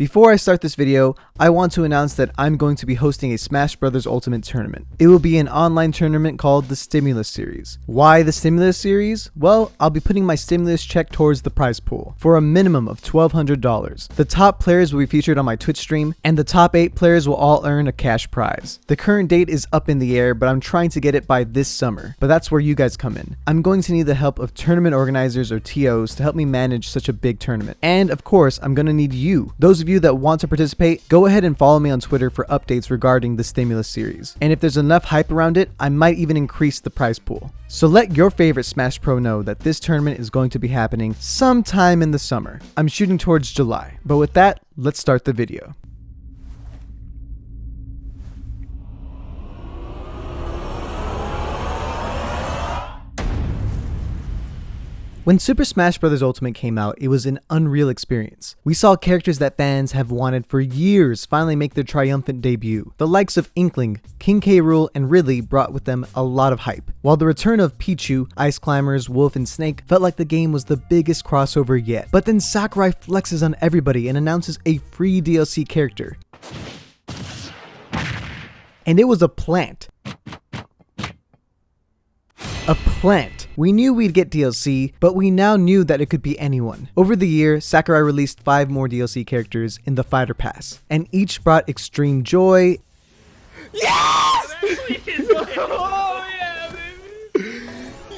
Before I start this video, I want to announce that I'm going to be hosting a Smash Bros. Ultimate tournament. It will be an online tournament called the Stimulus Series. Why the Stimulus Series? Well, I'll be putting my stimulus check towards the prize pool for a minimum of $1,200. The top players will be featured on my Twitch stream, and the top 8 players will all earn a cash prize. The current date is up in the air, but I'm trying to get it by this summer. But that's where you guys come in. I'm going to need the help of tournament organizers or TOs to help me manage such a big tournament. And of course, I'm going to need you. Those of you that want to participate, go ahead and follow me on Twitter for updates regarding the Stimulus Series. And if there's enough hype around it, I might even increase the prize pool. So let your favorite Smash Pro know that this tournament is going to be happening sometime in the summer. I'm shooting towards July. But with that, let's start the video. When Super Smash Bros. Ultimate came out, it was an unreal experience. We saw characters that fans have wanted for years finally make their triumphant debut. The likes of Inkling, King K. Rool, and Ridley brought with them a lot of hype, while the return of Pichu, Ice Climbers, Wolf, and Snake felt like the game was the biggest crossover yet. But then Sakurai flexes on everybody and announces a free DLC character. And it was a plant. A plant. We knew we'd get DLC, but we now knew that it could be anyone. Over the year, Sakurai released 5 more DLC characters in the Fighter Pass, and each brought extreme joy. Yes! Oh yeah, baby!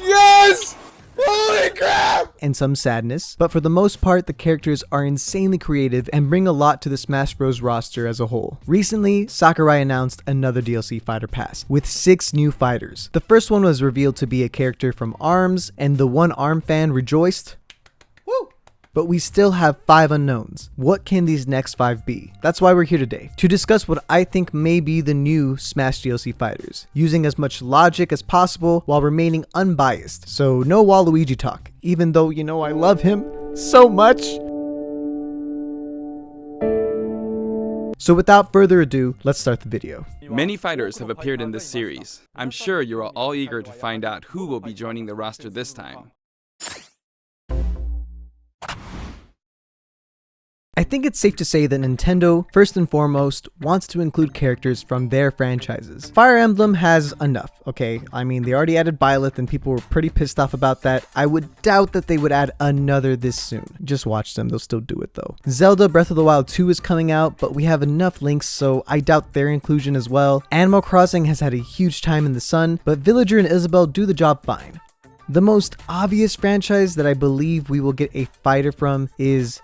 Yes! Holy crap! And some sadness, but for the most part, the characters are insanely creative and bring a lot to the Smash Bros. Roster as a whole. Recently, Sakurai announced another DLC Fighter Pass with 6 new fighters. The first one was revealed to be a character from ARMS, and the one ARM fan rejoiced. Woo! But we still have 5 unknowns. What can these next 5 be? That's why we're here today, to discuss what I think may be the new Smash DLC fighters, using as much logic as possible while remaining unbiased. So no Waluigi talk, even though you know I love him so much. So without further ado, let's start the video. Many fighters have appeared in this series. I'm sure you're all eager to find out who will be joining the roster this time. I think it's safe to say that Nintendo, first and foremost, wants to include characters from their franchises. Fire Emblem has enough, okay? I mean, they already added Byleth and people were pretty pissed off about that. I would doubt that they would add another this soon. Just watch them, they'll still do it though. Zelda Breath of the Wild 2 is coming out, but we have enough links, so I doubt their inclusion as well. Animal Crossing has had a huge time in the sun, but Villager and Isabelle do the job fine. The most obvious franchise that I believe we will get a fighter from is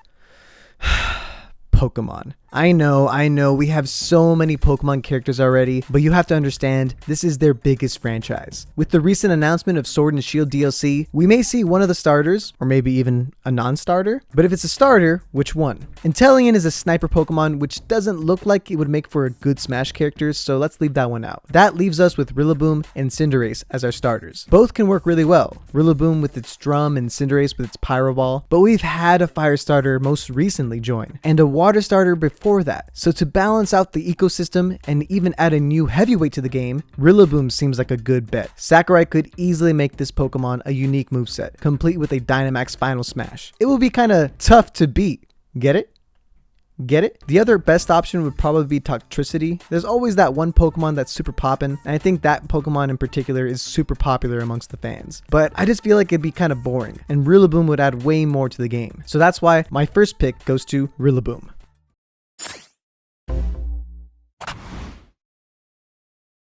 Pokemon. I know, we have so many Pokemon characters already, but you have to understand, this is their biggest franchise. With the recent announcement of Sword and Shield DLC, we may see one of the starters, or maybe even a non-starter, but if it's a starter, which one? Inteleon is a sniper Pokemon, which doesn't look like it would make for a good Smash character, so let's leave that one out. That leaves us with Rillaboom and Cinderace as our starters. Both can work really well, Rillaboom with its drum and Cinderace with its Pyro Ball, but we've had a fire starter most recently join, and a water starter before that. So to balance out the ecosystem and even add a new heavyweight to the game, Rillaboom seems like a good bet. Sakurai could easily make this Pokemon a unique moveset, complete with a Dynamax Final Smash. It will be kinda tough to beat. Get it? Get it? The other best option would probably be Toxtricity. There's always that one Pokemon that's super poppin', and I think that Pokemon in particular is super popular amongst the fans. But I just feel like it'd be kind of boring, and Rillaboom would add way more to the game. So that's why my first pick goes to Rillaboom.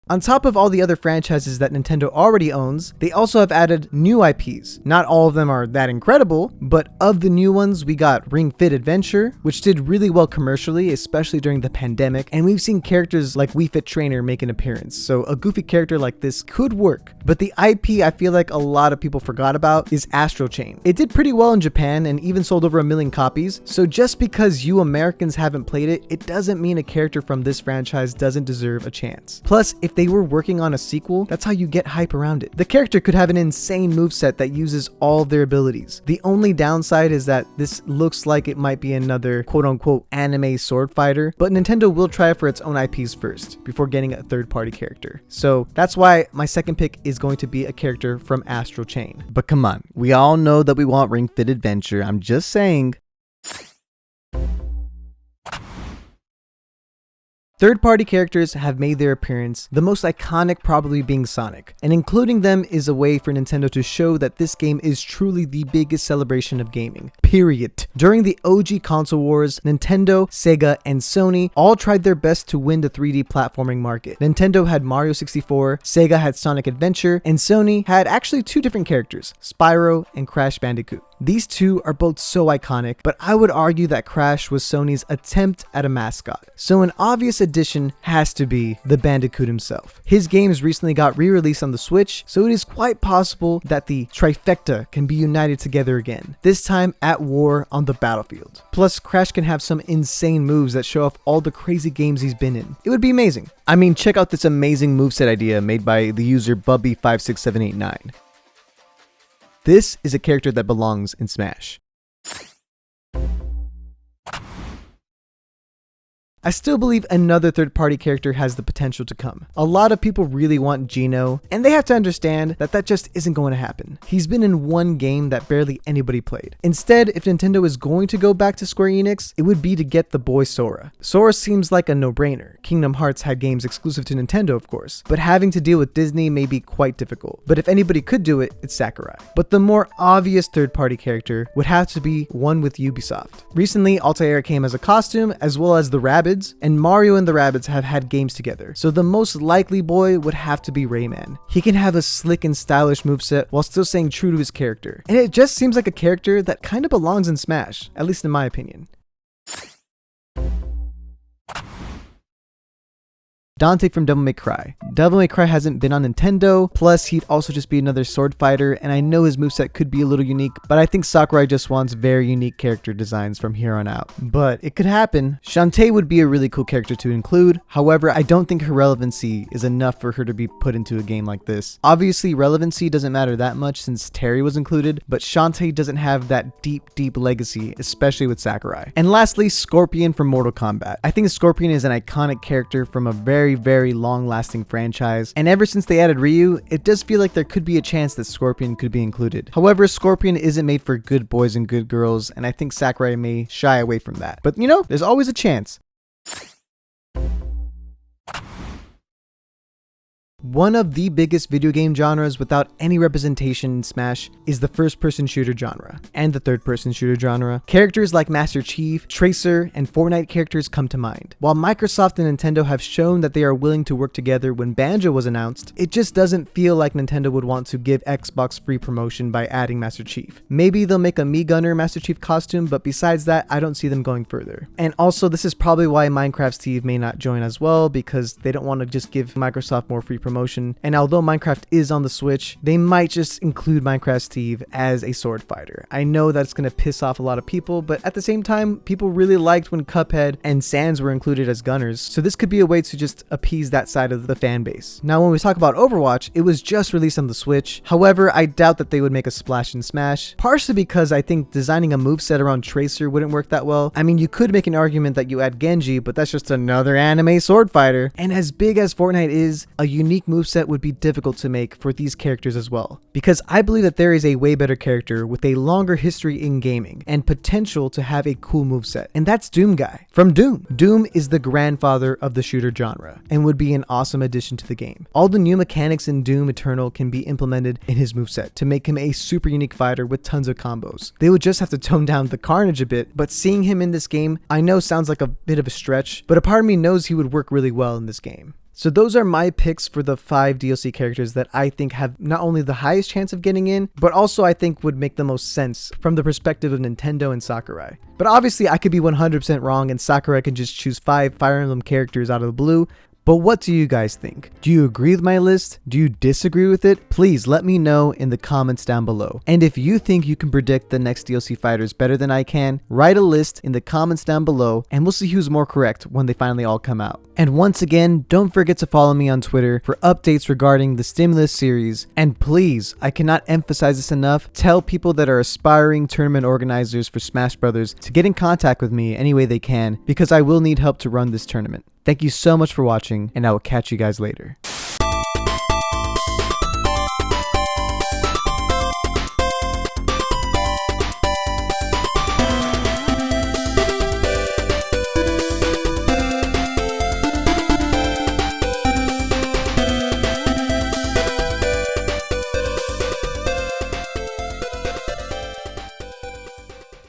On top of all the other franchises that Nintendo already owns, they also have added new IPs. Not all of them are that incredible, but of the new ones, we got Ring Fit Adventure, which did really well commercially, especially during the pandemic, and we've seen characters like Wii Fit Trainer make an appearance, so a goofy character like this could work. But the IP I feel like a lot of people forgot about is Astral Chain. It did pretty well in Japan and even sold over 1 million copies, so just because you Americans haven't played it, it doesn't mean a character from this franchise doesn't deserve a chance. Plus, if they were working on a sequel, that's how you get hype around it. The character could have an insane moveset that uses all of their abilities. The only downside is that this looks like it might be another quote-unquote anime sword fighter, but Nintendo will try for its own IPs first, before getting a third-party character. So that's why my second pick is going to be a character from Astral Chain. But come on, we all know that we want Ring Fit Adventure, I'm just saying. Third-party characters have made their appearance, the most iconic probably being Sonic, and including them is a way for Nintendo to show that this game is truly the biggest celebration of gaming, period. During the OG console wars, Nintendo, Sega, and Sony all tried their best to win the 3D platforming market. Nintendo had Mario 64, Sega had Sonic Adventure, and Sony had actually two different characters, Spyro and Crash Bandicoot. These two are both so iconic, but I would argue that Crash was Sony's attempt at a mascot. So an obvious addition has to be the Bandicoot himself. His games recently got re-released on the Switch, so it is quite possible that the trifecta can be united together again, this time at war on the battlefield. Plus, Crash can have some insane moves that show off all the crazy games he's been in. It would be amazing. I mean, check out this amazing moveset idea made by the user Bubby56789. This is a character that belongs in Smash. I still believe another third-party character has the potential to come. A lot of people really want Geno, and they have to understand that that just isn't going to happen. He's been in one game that barely anybody played. Instead, if Nintendo is going to go back to Square Enix, it would be to get the boy Sora. Sora seems like a no-brainer. Kingdom Hearts had games exclusive to Nintendo, of course, but having to deal with Disney may be quite difficult. But if anybody could do it, it's Sakurai. But the more obvious third-party character would have to be one with Ubisoft. Recently, Altair came as a costume, as well as the Rabbids, and Mario and the Rabbids have had games together, so the most likely boy would have to be Rayman. He can have a slick and stylish moveset while still staying true to his character, and it just seems like a character that kind of belongs in Smash, at least in my opinion. Dante from Devil May Cry. Devil May Cry hasn't been on Nintendo, plus he'd also just be another sword fighter, and I know his moveset could be a little unique, but I think Sakurai just wants very unique character designs from here on out. But it could happen. Shantae would be a really cool character to include, however, I don't think her relevancy is enough for her to be put into a game like this. Obviously, relevancy doesn't matter that much since Terry was included, but Shantae doesn't have that deep legacy, especially with Sakurai. And lastly, Scorpion from Mortal Kombat. I think Scorpion is an iconic character from a very long-lasting franchise, and ever since they added Ryu, it does feel like there could be a chance that Scorpion could be included. However, Scorpion isn't made for good boys and good girls, and I think Sakurai may shy away from that. But you know, there's always a chance. One of the biggest video game genres without any representation in Smash is the first-person shooter genre and the third-person shooter genre. Characters like Master Chief, Tracer, and Fortnite characters come to mind. While Microsoft and Nintendo have shown that they are willing to work together when Banjo was announced, it just doesn't feel like Nintendo would want to give Xbox free promotion by adding Master Chief. Maybe they'll make a Mii Gunner Master Chief costume, but besides that, I don't see them going further. And also, this is probably why Minecraft Steve may not join as well, because they don't want to just give Microsoft more free promotion. And although Minecraft is on the Switch, they might just include Minecraft Steve as a sword fighter. I know that's going to piss off a lot of people, but at the same time, people really liked when Cuphead and Sans were included as gunners, so this could be a way to just appease that side of the fan base. Now, when we talk about Overwatch, it was just released on the Switch. However, I doubt that they would make a splash in Smash, partially because I think designing a moveset around Tracer wouldn't work that well. I mean, you could make an argument that you add Genji, but that's just another anime sword fighter. And as big as Fortnite is, a unique moveset would be difficult to make for these characters as well, because I believe that there is a way better character with a longer history in gaming and potential to have a cool moveset, and that's Doom Guy from Doom. Doom is the grandfather of the shooter genre and would be an awesome addition to the game. All the new mechanics in Doom Eternal can be implemented in his moveset to make him a super unique fighter with tons of combos. They would just have to tone down the carnage a bit, but seeing him in this game, I know sounds like a bit of a stretch, but a part of me knows he would work really well in this game. So those are my picks for the 5 DLC characters that I think have not only the highest chance of getting in, but also I think would make the most sense from the perspective of Nintendo and Sakurai. But obviously I could be 100% wrong and Sakurai can just choose 5 Fire Emblem characters out of the blue. But what do you guys think? Do you agree with my list? Do you disagree with it? Please let me know in the comments down below. And if you think you can predict the next DLC fighters better than I can, write a list in the comments down below and we'll see who's more correct when they finally all come out. And once again, don't forget to follow me on Twitter for updates regarding the Stimulus series. And please, I cannot emphasize this enough, tell people that are aspiring tournament organizers for Smash Brothers to get in contact with me any way they can, because I will need help to run this tournament. Thank you so much for watching, and I will catch you guys later.